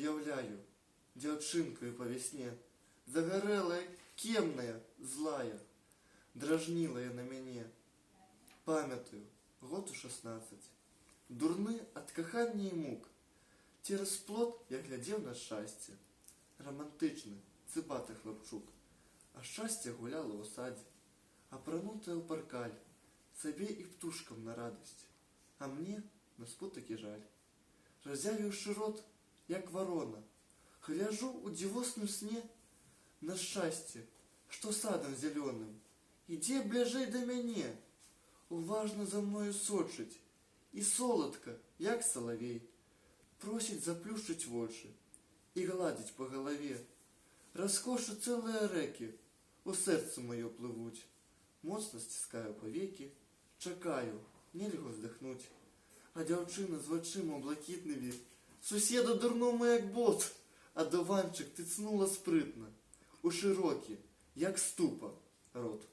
уяўляю дзяўчынкаю па вясне, загарэлая, кемная, злая, дражніла яна мяне. Памятаю, год у 16, дурны ад кахання і мук. Цераз плот я глядзеў на шчасце. Рамантычны, цыбаты хлапчук. А шчасце гуляла ў садзе, апранутая ў паркаль, сабе і птушкам на радасць. А мне на спутакі жаль. Разявіўшы рот, як варона, гляжу ў дзівосным сне на шчасце, што садам зялёным, ідзе бліжэй да мяне, уважна за мною сочыць, і соладка, як салавей, просіць заплюшчыць вочы і гладзіць па галаве. Раскошы цэлыя рэкі у сэрцы маё плывуць. Моцна сціскаю павекі, чакаю, нельга ўздыхнуць. А дзяўчына з вачыма блакітнымі суседу дурному як бот, а дуванчык тыцнула спрытна у шырокі, як ступа, рот.